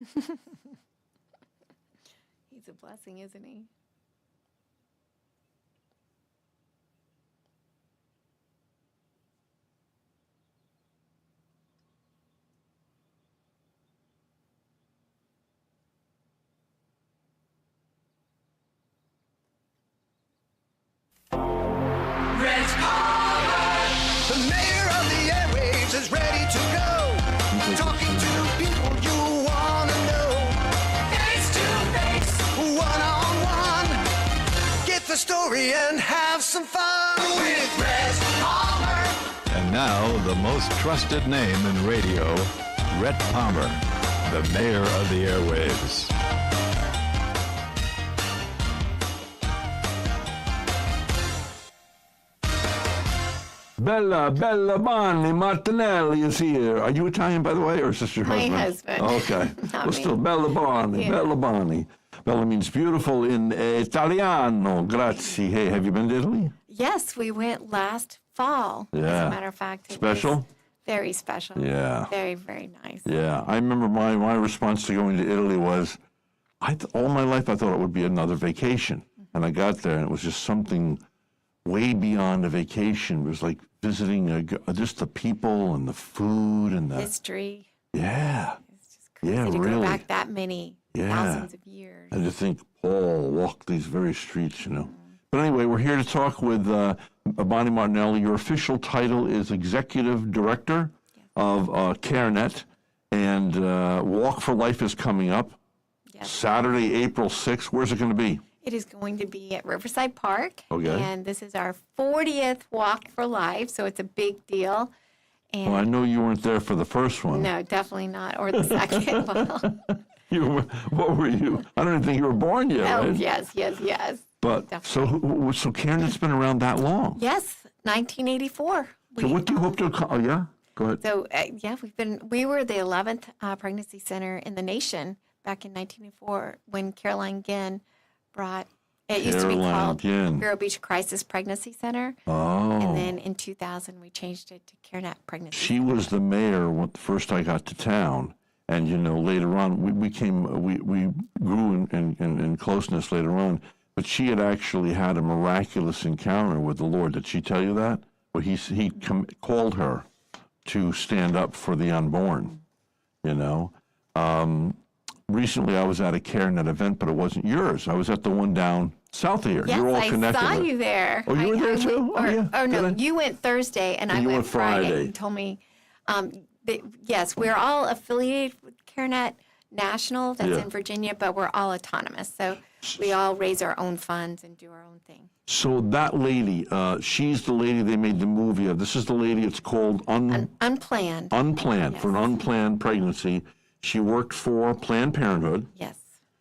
He's a blessing, isn't he? Rhett Palmer, the mayor of the airwaves, is ready to go. Talking to people you want to know. Face to face, one on one. Get the story and have some fun with Rhett Palmer. And now, the most trusted name in radio, Rhett Palmer, the mayor of the airwaves. Bella Bonnie Martinelli is here. Are you Italian, by the way, or is this your My husband? husband. Okay. Not Well, me. still, Bella Bonnie, Yeah. Bella Bonnie. Bella means beautiful in Italiano. Grazie. Hey, have you been to Italy? Yes, we went last fall. As Yeah. a matter of fact, it Special? was very special. Yeah. Very, very nice. Yeah. I remember my response to going to Italy was, all my life I thought it would be another vacation. And I got there, and it was just something way beyond a vacation. It was like visiting just the people and the food and the... History. Yeah. It's just crazy Yeah, to really. go back that many Yeah. thousands of years. And to think Paul walked these very streets, you know. But anyway, we're here to talk with Bonnie Martinelli. Your official title is Executive Director of Carenet, and Walk for Life is coming up Yes. Saturday, April 6th. Where's it going to be? It is going to be at Riverside Park. Okay. And this is our 40th Walk for Life, so it's a big deal. And Well, I know you weren't there for the first one. no, definitely not. Or the second. Well, What were you? I don't even think you were born yet, oh, right? yes, yes, yes. But so Carenet's been around that long. Yes, 1984. So what do you hope to? Oh yeah, go ahead. So, yeah, we were the 11th pregnancy center in the nation back in 1984 when Caroline Ginn brought, it used to be Caroline called Ginn. Vero Beach Crisis Pregnancy Center. Oh. And then in 2000, we changed it to Carenet Pregnancy She was the mayor when first I got to town, and you know later on we grew in closeness later on. But she had actually had a miraculous encounter with the Lord. Did she tell you that? Well, he called her to stand up for the unborn. You know, recently I was at a Carenet event, but it wasn't yours. I was at the one down south of here. Yes, You're all I connected. saw with- you there. Oh, you were there too? Oh, yeah. Oh, no, Did I? you went Thursday and I you went went Friday. You told me, yes, we're all affiliated with Carenet National, that's Yeah. in Virginia, but we're all autonomous. So we all raise our own funds and do our own thing. So that lady, she's the lady they made the movie of. This is the lady. It's called Unplanned. Unplanned, for an unplanned pregnancy. She worked for Planned Parenthood Yes.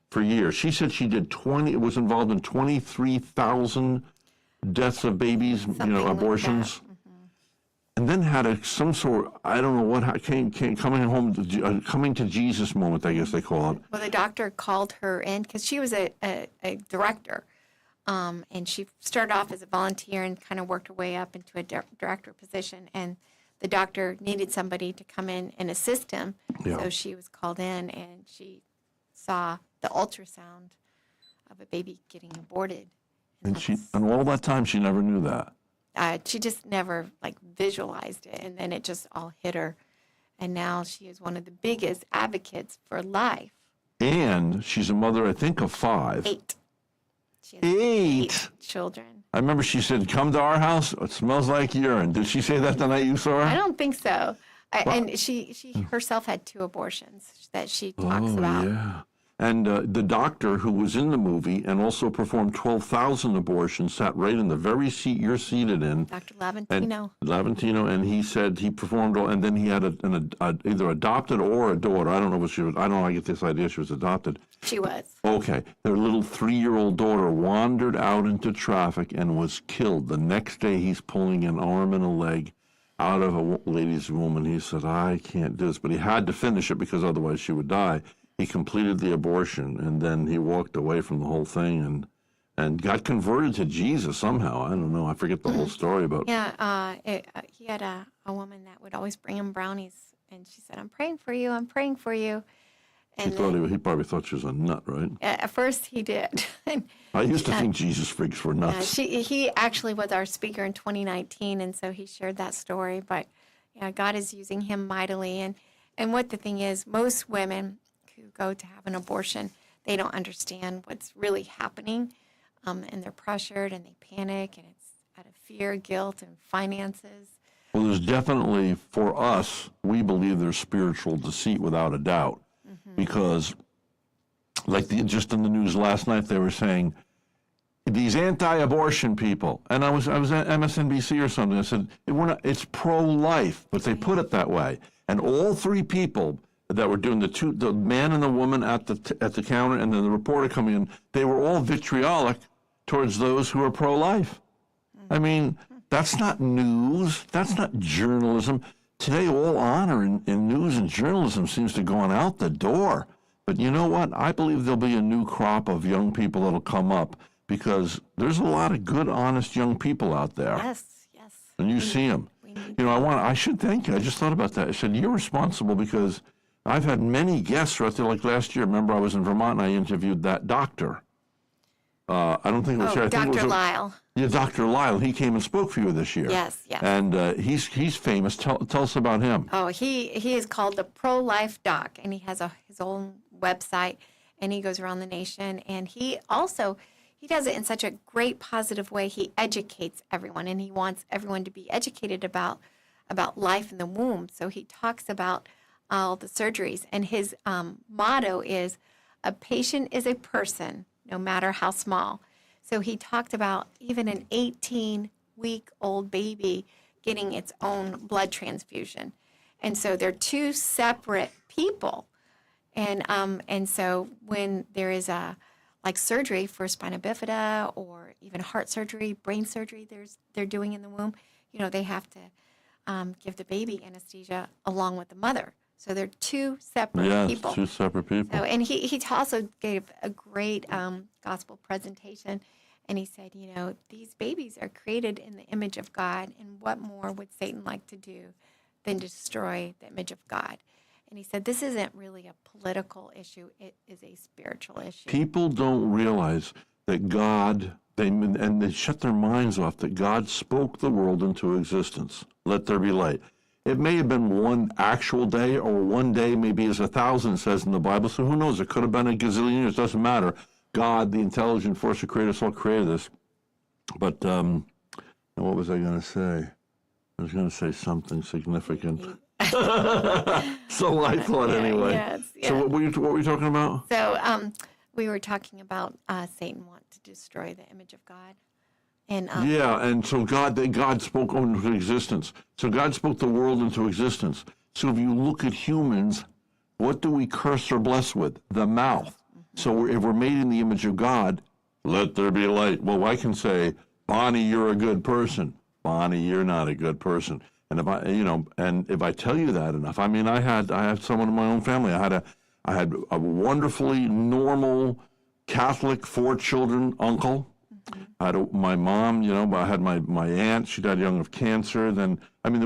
for years. She said she did was involved in 23,000 deaths of babies, Something like that. abortions. And then had some sort, I don't know what, coming to Jesus moment, I guess they call it. Well, the doctor called her in because she was a director. And she started off as a volunteer and kind of worked her way up into a director position. And the doctor needed somebody to come in and assist him. Yeah. So she was called in and she saw the ultrasound of a baby getting aborted. And all that time, she never knew that. She just never visualized it. And then it just all hit her. And now she is one of the biggest advocates for life. And she's a mother, I think, of 5. 8. She has 8 children. I remember she said, "Come to our house. It smells like urine." Did she say that the night you saw her? I don't think so. And she herself had 2 abortions that she talks about. Yeah. And the doctor who was in the movie and also performed 12,000 abortions sat right in the very seat you're seated in. Dr. Laventino. And he said he performed all, and then he had either adopted or a daughter. I don't know what she was. I don't know. I get this idea she was adopted. She was. Okay. Their little 3-year-old daughter wandered out into traffic and was killed. The next day, he's pulling an arm and a leg out of a lady's womb, and he said, "I can't do this." But he had to finish it because otherwise she would die. He completed the abortion, and then he walked away from the whole thing and got converted to Jesus somehow. I don't know. I forget the whole story, but Yeah, he had a woman that would always bring him brownies, and she said, "I'm praying for you, I'm praying for you." And He probably thought she was a nut, right? at first he did. I used to think Jesus freaks were nuts. He actually was our speaker in 2019, and so he shared that story. But God is using him mightily. And what the thing is, most women who go to have an abortion, they don't understand what's really happening, and they're pressured and they panic, and it's out of fear, guilt, and finances. Well, there's definitely, for us, we believe there's spiritual deceit without a doubt. Because, like just in the news last night, they were saying, these anti-abortion people, and I was at MSNBC or something, I said, it's pro-life, but they put it that way. And all three people that were doing the man and the woman at the counter, and then the reporter coming in, they were all vitriolic towards those who are pro-life. I mean, that's not news. That's not journalism. Today, all honor in news and journalism seems to have gone out the door. But you know what? I believe there'll be a new crop of young people that'll come up because there's a lot of good, honest young people out there. Yes. And you see them. I should thank you. I just thought about that. I said, you're responsible because I've had many guests right there. Like last year, remember I was in Vermont and I interviewed that doctor. I don't think it was here. Dr. Lyle. Yeah, Dr. Lyle. He came and spoke for you this year. Yes. And he's famous. Tell us about him. Oh, he is called the Pro-Life Doc, and he has his own website, and he goes around the nation. And he does it in such a great, positive way. He educates everyone, and he wants everyone to be educated about life in the womb. So he talks about all the surgeries, and his motto is, "A patient is a person, no matter how small." So he talked about even an 18-week-old baby getting its own blood transfusion. And so they're two separate people. And so when there is like surgery for spina bifida or even heart surgery, brain surgery they're doing in the womb, they have to give the baby anesthesia along with the mother. So they're two separate people. Yes, two separate people. So, and he also gave a great gospel presentation, and he said, these babies are created in the image of God, and what more would Satan like to do than destroy the image of God? And he said, this isn't really a political issue, it is a spiritual issue. People don't realize that God, they shut their minds off that God spoke the world into existence. Let there be light. It may have been one actual day, or one day maybe as 1,000 says in the Bible. So who knows? It could have been a gazillion years. Doesn't matter. God, the intelligent force who created us all, created this. But what was I going to say? I was going to say something significant. So I thought anyway. Yes. So what were you talking about? So we were talking about Satan want to destroy the image of God. And and so God spoke into existence. So God spoke the world into existence. So if you look at humans, what do we curse or bless with? The mouth. So if we're made in the image of God, let there be light. Well, I can say, Bonnie, you're a good person. Bonnie, you're not a good person. And if I tell you that enough, I mean, I had someone in my own family. I had a wonderfully normal Catholic 4 children uncle. I had my mom, I had my aunt. She died young of cancer. Then, I think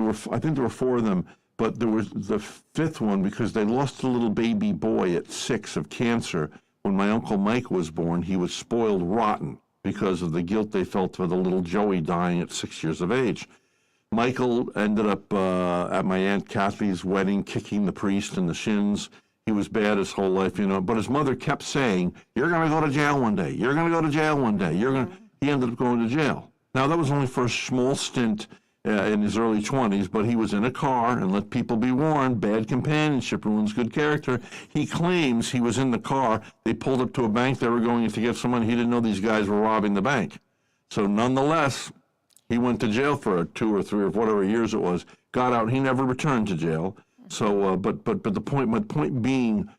there were 4 of them, but there was the 5th one because they lost a little baby boy at 6 of cancer. When my Uncle Mike was born, he was spoiled rotten because of the guilt they felt for the little Joey dying at 6 years of age. Michael ended up at my Aunt Kathy's wedding kicking the priest in the shins. He was bad his whole life, but his mother kept saying, you're going to go to jail one day. You're going to go to jail one day. He ended up going to jail. Now, that was only for a small stint in his early 20s, but he was in a car, and let people be warned, bad companionship ruins good character. He claims he was in the car. They pulled up to a bank. They were going to get some money. He didn't know these guys were robbing the bank. So nonetheless, he went to jail for 2 or 3 or whatever years it was, got out. He never returned to jail. So, but my point being,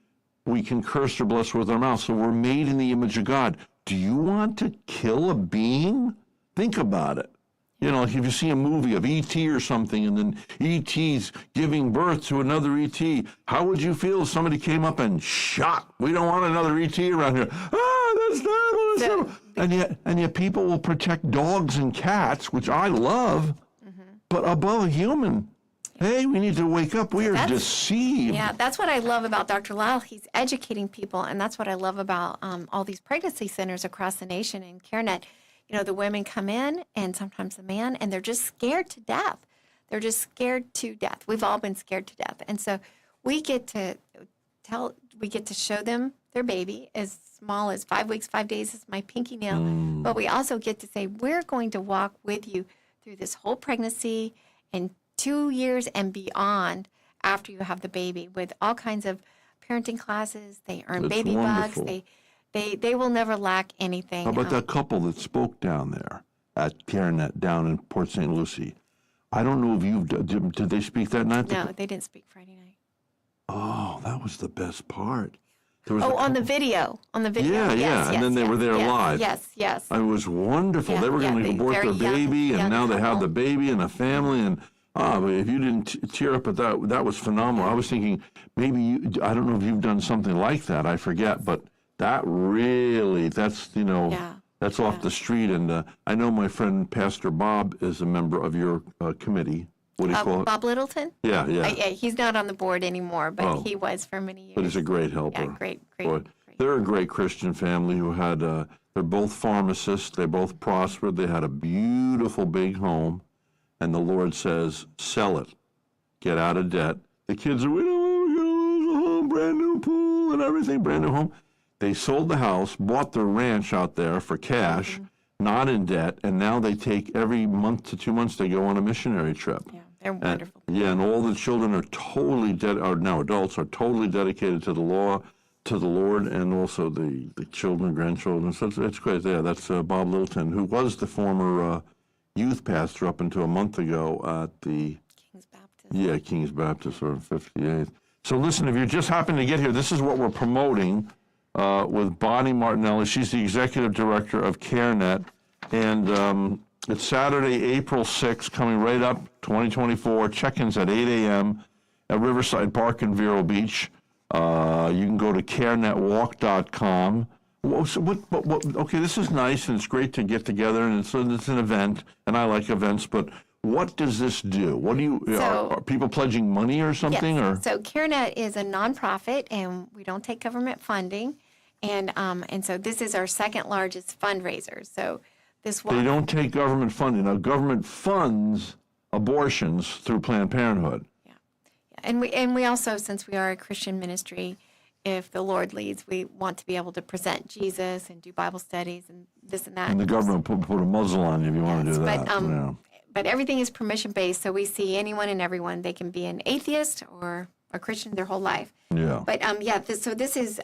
we can curse or bless with our mouth. So we're made in the image of God. Do you want to kill a being? Think about it. If you see a movie of E.T. or something, and then E.T.'s giving birth to another E.T., how would you feel if somebody came up and shot? We don't want another E.T. around here. That's terrible. That's terrible. And yet people will protect dogs and cats, which I love, but above a human. hey, we need to wake up. We are that's- deceived. Yeah, that's what I love about Dr. Lyle. He's educating people, and that's what I love about all these pregnancy centers across the nation and Carenet. You know, the women come in, and sometimes the man, and they're just scared to death. They're just scared to death. We've all been scared to death, and so we get to show them their baby as small as 5 weeks, 5 days is my pinky nail. But we also get to say, we're going to walk with you through this whole pregnancy and 2 years and beyond after you have the baby with all kinds of parenting classes. They earn That's baby wonderful. bucks. They will never lack anything. How about that couple that spoke down there at Carenet down in Port St. Lucie? I don't know if did they speak that night? No, they didn't speak Friday night. Oh, that was the best part. There was Oh, a on the couple- video. On the video. Yeah, yes, yeah, and yes, then they yes, were there yes, live. Yes, yes. It was wonderful. Yeah, They were yeah, going to they abort their very baby, and young now they have couple. the baby and a family. And but if you didn't tear up at that, that was phenomenal. I was thinking maybe I don't know if you've done something like that. I forget, but that's Yeah. that's off the street. And I know my friend Pastor Bob is a member of your committee. What do you call it? Bob Littleton? Yeah, yeah. Yeah, he's not on the board anymore, but Oh. he was for many years. But he's a great helper. Yeah, great. Boy, they're a great Christian family who had, they're both pharmacists. They both prospered. They had a beautiful big home. And the Lord says, sell it. Get out of debt. The kids are, we don't want to lose a home, brand new pool and everything, brand new home. They sold the house, bought their ranch out there for cash, not in debt, and now they take every month to 2 months, they go on a missionary trip. Yeah, they're wonderful. Yeah, and all the children are totally now adults are totally dedicated to the law, to the Lord, and also the children, grandchildren. So it's great. Yeah, that's Bob Littleton, who was the former youth pastor up until a month ago at the King's Baptist. King's Baptist or 58th. So listen, if you just happen to get here, this is what we're promoting with Bonnie Martinelli. She's the executive director of Carenet, and it's Saturday, April 6th, coming right up, 2024. Check-ins at 8 a.m. at Riverside Park in Vero Beach. You can go to carenetwalk.com. Okay, this is nice, and it's great to get together, and it's an event, and I like events, but what does this do? What do you, are people pledging money or something? Yes. Or? So Carenet is a nonprofit, and we don't take government funding, and so this is our second largest fundraiser. So this They don't take government funding. Now, government funds abortions through Planned Parenthood. And we also, since we are a Christian ministry, if the Lord leads, we want to be able to present Jesus and do Bible studies and this and that. And the government put a muzzle on you if you want to do that. But everything is permission-based, so we see anyone and everyone. They can be an atheist or a Christian their whole life. Yeah. But this is,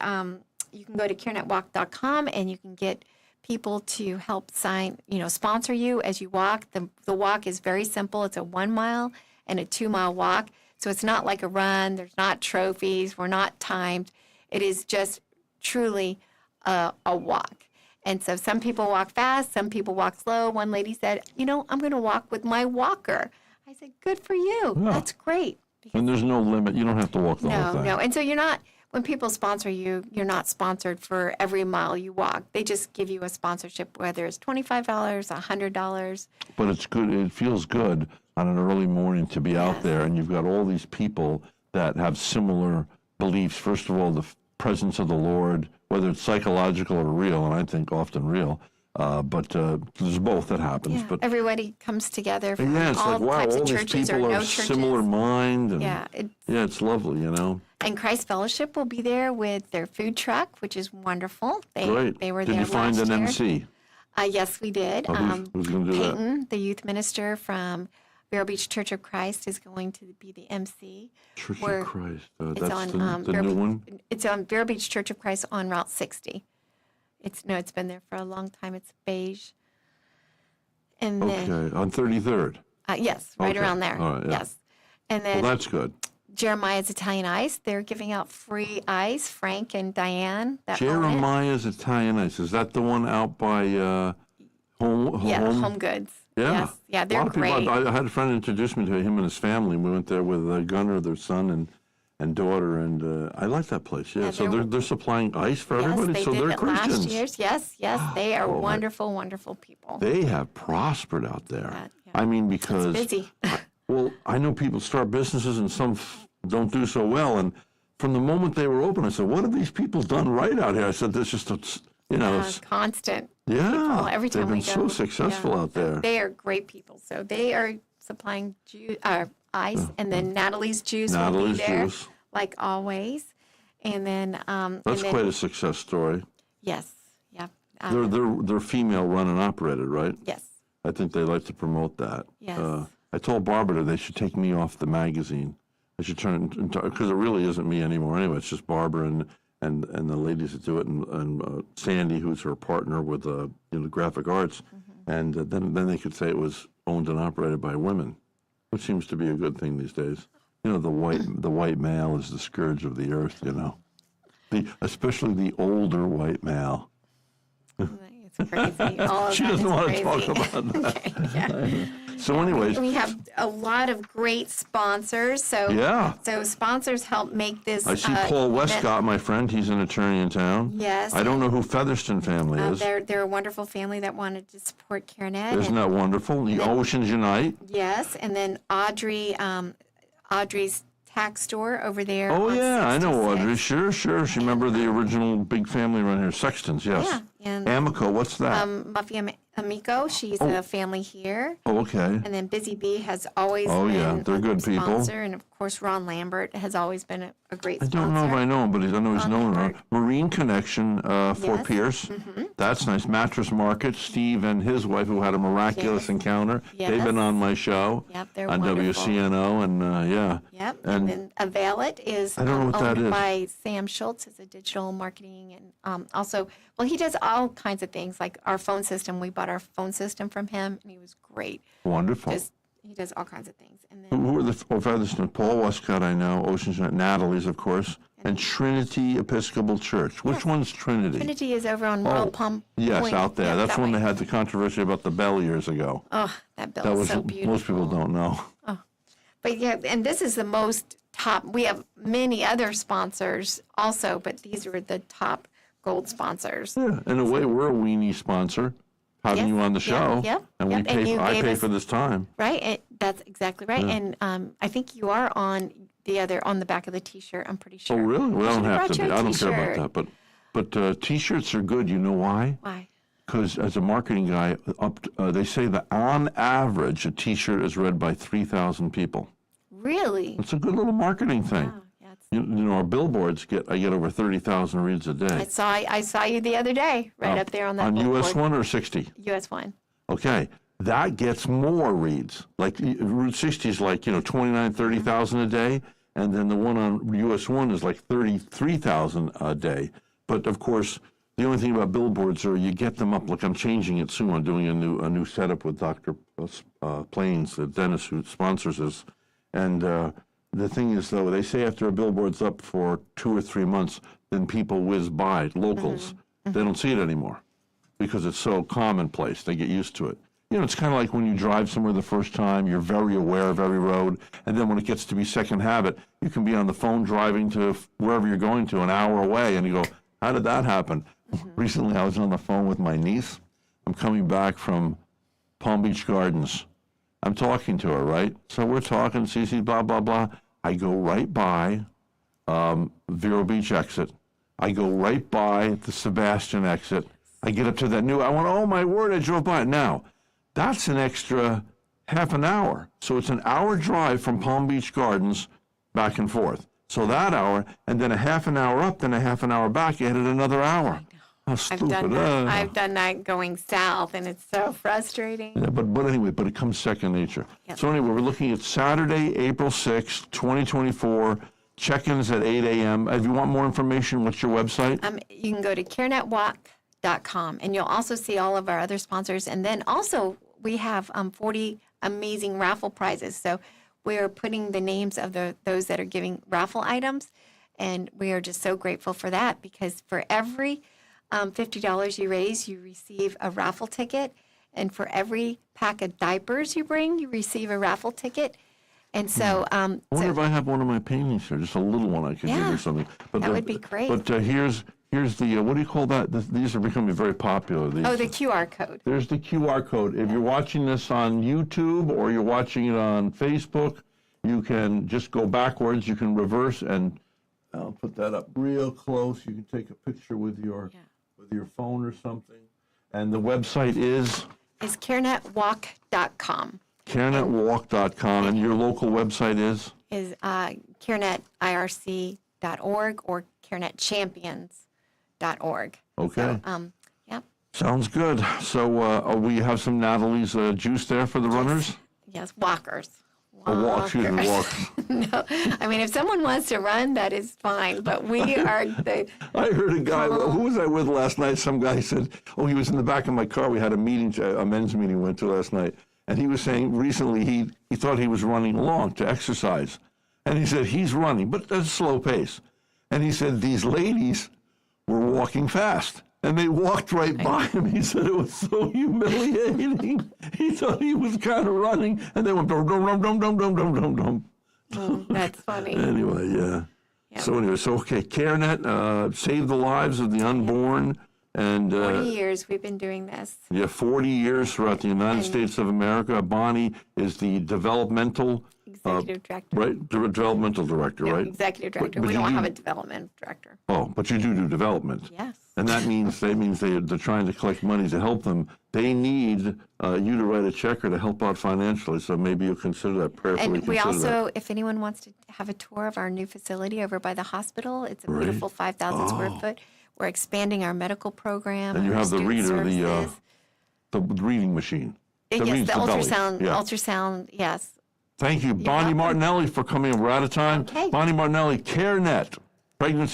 you can go to carenetwalk.com and you can get people to help sponsor you as you walk. The walk is very simple. It's a 1 mile and a 2 mile walk. So it's not like a run. There's not trophies. We're not timed. It is just truly a walk. And so some people walk fast, some people walk slow. One lady said, I'm going to walk with my walker. I said, good for you. Yeah. That's great. And there's no limit. You don't have to walk the whole thing. No. And so you're not, when people sponsor you, you're not sponsored for every mile you walk. They just give you a sponsorship, whether it's $25, $100. But it's good. It feels good on an early morning to be out there, and you've got all these people that have similar beliefs. First of all, the presence of the Lord, whether it's psychological or real, and I think often real, but there's both that happens. Yeah. But everybody comes together from yeah, it's all like, wow, types all of these churches or people no are churches. similar mind. And Yeah, it's lovely, And Christ Fellowship will be there with their food truck, which is wonderful. Great. They were Did there you find last an year. MC? Yes, we did. Who's going to do that? Peyton, the youth minister from Vero Beach Church of Christ, is going to be the MC. Church Where of Christ. It's That's on the new one? It's on Vero Beach Church of Christ on Route 60. It's been there for a long time. It's beige. And then Okay, on 33rd. yes, right Okay. around there. All right, yeah. Yes. And then Well, that's good. Jeremiah's Italian Ice. They're giving out free ice. Frank and Diane. That own it. Jeremiah's Italian Ice. Is that the one out by Home? Yeah, Home Goods. Yeah. Yes. Yeah, A they're lot of people, great. I had a friend introduce me to him and his family. We went there with Gunnar, their son, and daughter, and I like that place. Yeah, Yeah, so they're supplying ice for Yes, everybody. they So did they're it Christians. last year. Yes, they are Oh, my- wonderful, wonderful people. They have prospered out there. Yeah. I mean, because Busy. Well, I know people start businesses and some don't do so well. And from the moment they were open, I said, what have these people done right out here? I said, there's just, Constant. yeah, People, every time they've been we go. so successful out there. They are great people. So they are supplying ice, and then Natalie's Juice will be Natalie's there, Juice. like always. And then That's quite a success story. Yes, yeah, They're female run and operated, right? yes, I think they like to promote that. Yes. I told Barbara they should take me off the magazine. I should turn it into, because it really isn't me anymore anyway. It's just Barbara and the ladies that do it, and Sandy, who's her partner with graphic arts. And then they could say it was owned and operated by women, which seems to be a good thing these days. You know, the white male is the scourge of the earth, you know. Especially the older white male. it's crazy. All of She that doesn't is want crazy. to talk about that. Okay, yeah. So anyways, We have a lot of great sponsors. So Yeah. So sponsors help make this. I see Paul Westcott, my friend. He's an attorney in town. Yes. I don't know who Featherston family is. They're a wonderful family that wanted to support Carenet. Isn't that wonderful? The Oceans Unite. Yes, and then Audrey's tax store over there. Oh, on yeah, I know 66. Audrey. Sure. She remember the original big family around here. Sextons, yes. Yeah, and Amico, what's that? Muffy Amico, she's a family here. Oh, okay. And then Busy Bee has always Oh, been yeah, they're a good people. sponsor. And of course, Ron Lambert has always been a great I sponsor. don't know if I know him, but I know he's known around. Lambert. Marine Connection, Fort Yes. Pierce. That's nice. Mattress Market. Steve and his wife, who had a miraculous Yes. encounter. They've Yes. been on my show. Yep, they're on wonderful. WCNO, and yeah. Yep, And and then Avail It is I don't know what that owned is. by Sam Schultz, is a digital marketing, and also, well, he does all kinds of things, like our phone system. We bought our phone system from him, and he was great. Wonderful. He does all kinds of things. And then Who are the Featherston? Paul Westcott, I know. Oceans Unite, Natalie's, of course. And Trinity Episcopal Church. Which one's Trinity? Trinity is over on Royal Palm Yes, Point. out there. Yep, That's that when way. they had the controversy about the bell years ago. Oh, that bill That is was so beautiful. most people don't know. But yeah, and this is the most top. We have many other sponsors also, but these are the top gold sponsors. Yeah, in a way, we're a weenie sponsor, having Yes, you on the show. yep, And yep, we and pay. you I gave pay us- for this time. Right? That's exactly right. And I think you are on on the back of the T-shirt. I'm pretty sure. Oh, really? Well, I don't Should've have brought to be. you a I don't care about t-shirt. that. But T-shirts are good. You know why? Why? Because as a marketing guy, they say that on average, a T-shirt is read by 3,000 people. Really? It's a good little marketing thing. Wow, yeah, it's- You know, our billboards I get over 30,000 reads a day. I saw you the other day, right up there on that On US billboard. 1 or 60? US one. Okay, that gets more reads. Like Route 60 is like 29, 30,000 a day, and then the one on US 1 is like 33,000 a day. But of course, the only thing about billboards are you get them up. Like I'm changing it soon. I'm doing a new setup with Dr. Plains, the dentist who sponsors us, and the thing is, though, they say after a billboard's up for 2 or 3 months, then people whiz by, locals. They don't see it anymore because it's so commonplace. They get used to it. It's kind of like when you drive somewhere the first time, you're very aware of every road, and then when it gets to be second habit, you can be on the phone driving to wherever you're going to an hour away, and you go, how did that happen? Recently, I was on the phone with my niece. I'm coming back from Palm Beach Gardens. I'm talking to her, right? So we're talking, Cece, blah, blah, blah. I go right by Vero Beach exit. I go right by the Sebastian exit. I get up to that I went, oh my word, I drove by it. Now, that's an extra half an hour. So it's an hour drive from Palm Beach Gardens back and forth. So that hour, and then a half an hour up, then a half an hour back, you added another hour. How I've stupid. done that. I've done that going south, and it's so frustrating. Yeah, but anyway, it comes second nature. Yep. So anyway, we're looking at Saturday, April 6th, 2024. Check-ins at 8 a.m. If you want more information, what's your website? You can go to carenetwalk.com, and you'll also see all of our other sponsors. And then also, we have 40 amazing raffle prizes. So we're putting the names of those that are giving raffle items, and we are just so grateful for that, because for every $50 you raise, you receive a raffle ticket. And for every pack of diapers you bring, you receive a raffle ticket. And so, I wonder if I have one of my paintings here, just a little one I could give Yeah, you something. But that would be great. But here's here's the, what do you call that? These are becoming very popular. These. Oh, the QR code. There's the QR code. If you're watching this on YouTube or you're watching it on Facebook, you can just go backwards. You can reverse, and I'll put that up real close. You can take a picture with your phone or something. And the website is? Is carenetwalk.com. Carenetwalk.com. And your local website is? Is carenetirc.org or carenetchampions.org. Okay. So, yep. Sounds good. So we have some Natalie's juice there for the runners? Yes, walkers. Excuse me, walkers. No, I mean, if someone wants to run, that is fine, but we are the... I heard a guy, who was I with last night? Some guy said, he was in the back of my car. We had a meeting, a men's meeting we went to last night. And he was saying recently he thought he was running along to exercise. And he said, he's running, but at a slow pace. And he said, these ladies were walking fast. And they walked right by him. He said it was so humiliating. He thought he was kind of running, and they went dum dum dum dum dum dum dum dum dum. Oh, that's funny. Anyway, yeah. Yep. So okay, Carenet, save the lives of the unborn, and 40 years we've been doing this. Yeah, 40 years throughout the United States of America. Bonnie is the developmental executive director. Right, developmental director, No, right? executive director. But We you don't do- have a development director. Oh, but you do development. Yes. And that means they're trying to collect money to help them. They need you to write a check or to help out financially. So maybe you'll consider that, prayerfully And we consider that. also, if anyone wants to have a tour of our new facility over by the hospital, it's a beautiful 5,000 square foot. We're expanding our medical program. And you our have the student reader, services. the reading machine. that Yes, reads the belly. ultrasound. Yeah. Ultrasound. Yes. Thank you, Bonnie welcome. Martinelli, for coming. We're out of time. Okay. Bonnie Martinelli, Carenet Pregnancy